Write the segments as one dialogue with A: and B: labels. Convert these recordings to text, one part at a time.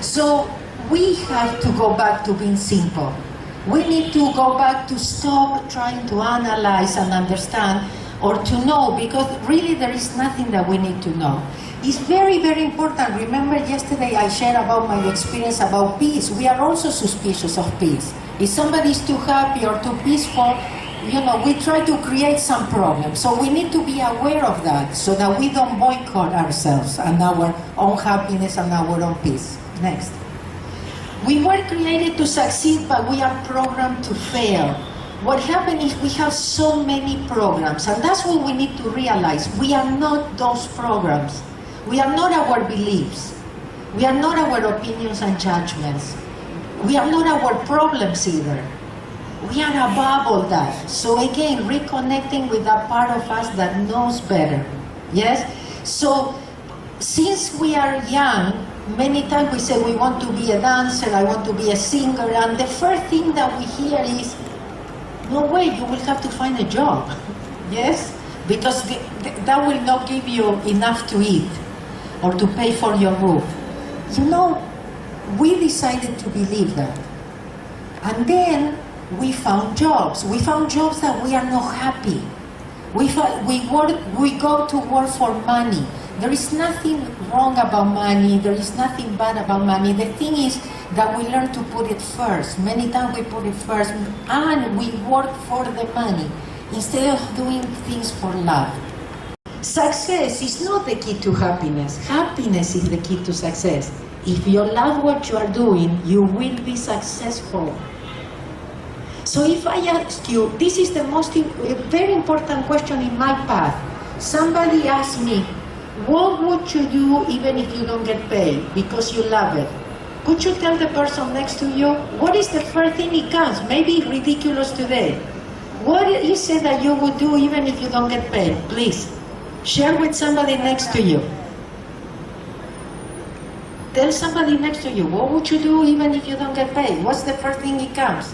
A: So we have to go back to being simple. We need to go back to stop trying to analyze and understand or to know, because really there is nothing that we need to know. It's very, very important. Remember yesterday I shared about my experience about peace. We are also suspicious of peace. If somebody is too happy or too peaceful, we try to create some problem. So we need to be aware of that so that we don't boycott ourselves and our own happiness and our own peace. Next. We were created to succeed, but we are programmed to fail. What happened is we have so many programs, and that's what we need to realize. We are not those programs. We are not our beliefs. We are not our opinions and judgments. We are not our problems either. We are above all that. So again, reconnecting with that part of us that knows better. Yes? So since we are young, many times we say we want to be a dancer, I want to be a singer, and the first thing that we hear is, no way, you will have to find a job. Yes? Because that will not give you enough to eat or to pay for your roof. We decided to believe that. And then we found jobs. We found jobs that we are not happy. We go to work for money. There is nothing wrong about money. There is nothing bad about money. The thing is that we learn to put it first. Many times we put it first, and we work for the money instead of doing things for love. Success is not the key to happiness. Happiness is the key to success. If you love what you are doing, you will be successful. So if I ask you, this is the very important question in my path. Somebody asked me, what would you do even if you don't get paid because you love it? Could you tell the person next to you, what is the first thing it comes? Maybe it's ridiculous today. What is it that you would do even if you don't get paid? Please, share with somebody next to you. Tell somebody next to you, what would you do even if you don't get paid? What's the first thing it comes?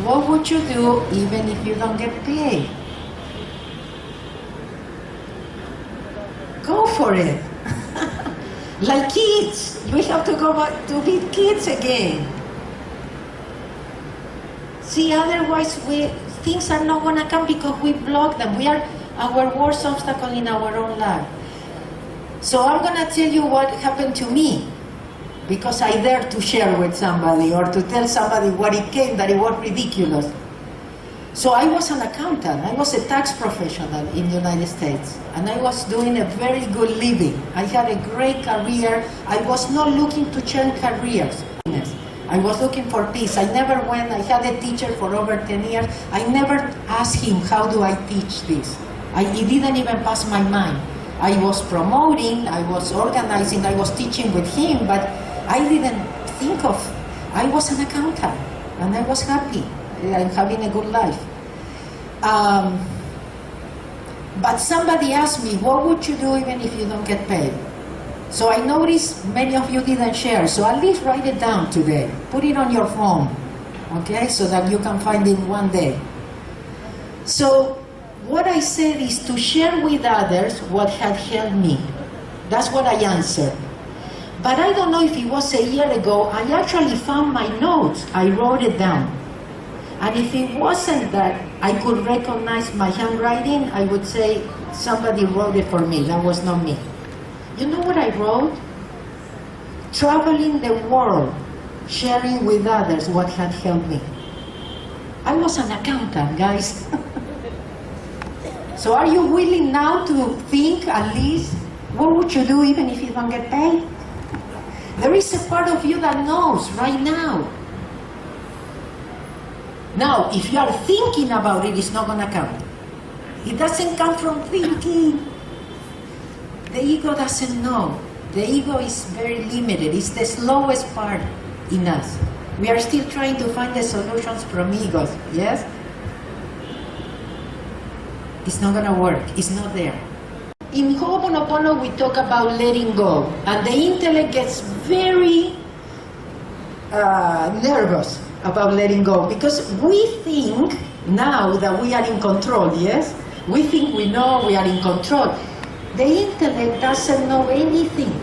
A: What would you do even if you don't get paid? Go for it. Like kids. We have to go back to be kids again. See, otherwise things are not going to come because we block them. We are our worst obstacle in our own life. So I'm going to tell you what happened to me, because I dared to share with somebody or to tell somebody what it came, that it was ridiculous. So I was an accountant. I was a tax professional in the United States, and I was doing a very good living. I had a great career. I was not looking to change careers. I was looking for peace. I never went. I had a teacher for over 10 years. I never asked him, how do I teach this? It didn't even pass my mind. I was promoting, I was organizing, I was teaching with him, but I didn't think of, I was an accountant, and I was happy, and having a good life. But somebody asked me, what would you do even if you don't get paid? So I noticed many of you didn't share, so at least write it down today. Put it on your phone, okay, so that you can find it one day. So what I said is to share with others what had helped me. That's what I answered. But I don't know if it was a year ago, I actually found my notes. I wrote it down. And if it wasn't that I could recognize my handwriting, I would say somebody wrote it for me. That was not me. You know what I wrote? Traveling the world, sharing with others what had helped me. I was an accountant, guys. So are you willing now to think at least, what would you do even if you don't get paid? There is a part of you that knows right now. Now, if you are thinking about it, it's not going to come. It doesn't come from thinking. The ego doesn't know. The ego is very limited. It's the slowest part in us. We are still trying to find the solutions from egos, yes? It's not going to work. It's not there. In Ho'oponopono, we talk about letting go. And the intellect gets very nervous about letting go, because we think now that we are in control, yes? We think we know we are in control. The intellect doesn't know anything.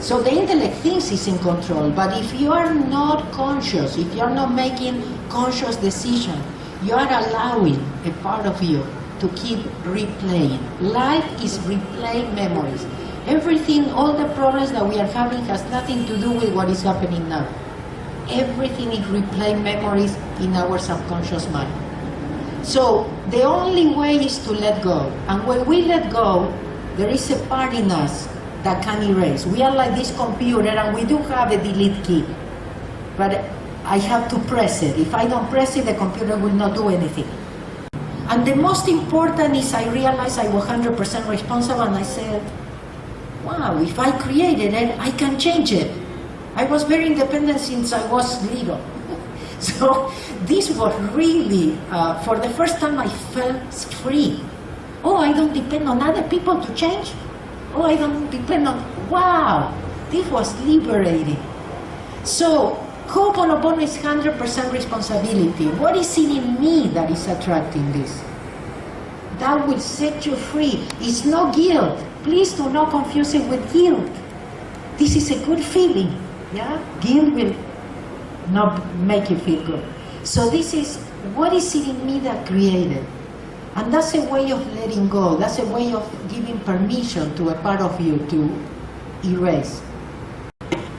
A: So the intellect thinks it's in control, but if you are not conscious, if you are not making conscious decision, you are allowing a part of you to keep replaying. Life is replaying memories. Everything, all the problems that we are having has nothing to do with what is happening now. Everything is replaying memories in our subconscious mind. So the only way is to let go. And when we let go, there is a part in us that can erase. We are like this computer, and we do have a delete key. But I have to press it. If I don't press it, the computer will not do anything. And the most important is I realized I was 100% responsible, and I said, wow, if I created it, I can change it. I was very independent since I was little. So this was really, for the first time I felt free. Oh, I don't depend on other people to change. Oh, I don't depend on, wow, this was liberating. So Ho'oponopono is 100% responsibility. What is it in me that is attracting this? That will set you free. It's no guilt. Please do not confuse it with guilt. This is a good feeling. Yeah? Guilt will not make you feel good. So this is, what is it in me that created? And that's a way of letting go. That's a way of giving permission to a part of you to erase.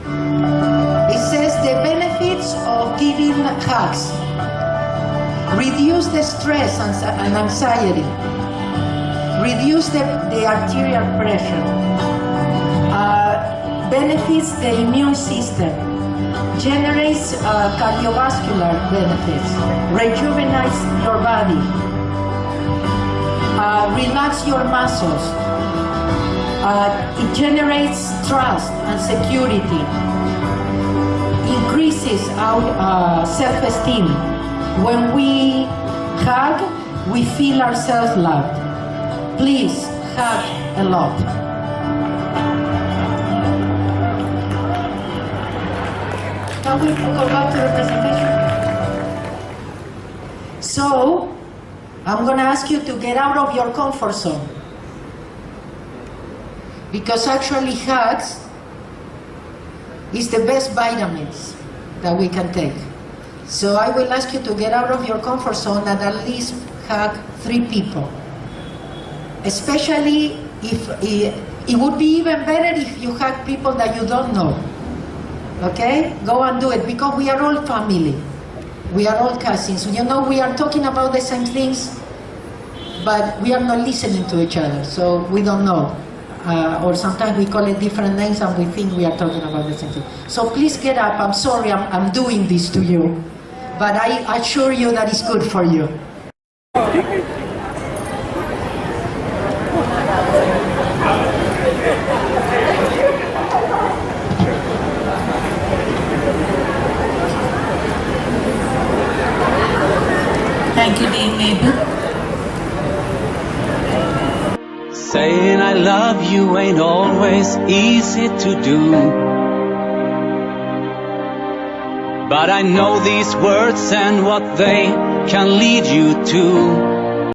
A: It says the benefits of giving hugs. Reduce the stress and anxiety. Reduce the arterial pressure. Benefits the immune system. Generates cardiovascular benefits. Rejuvenates your body. Relax your muscles. It generates trust and security. Increases our self-esteem. When we hug, we feel ourselves loved. Please hug a lot. Can we go back to the presentation? So, I'm going to ask you to get out of your comfort zone. Because actually hugs is the best vitamins that we can take. So I will ask you to get out of your comfort zone and at least hug 3 people. Especially if it would be even better if you hug people that you don't know. Okay? Go and do it, because we are all family. We are all cousins. You know, we are talking about the same things, but we are not listening to each other, so we don't know. Or sometimes we call it different names and we think we are talking about the same thing. So please get up. I'm sorry I'm doing this to you, but I assure you that it's good for you.
B: Thank you, Dean Mabel.
C: Saying I love you ain't always easy to do, but I know these words and what they can lead you to.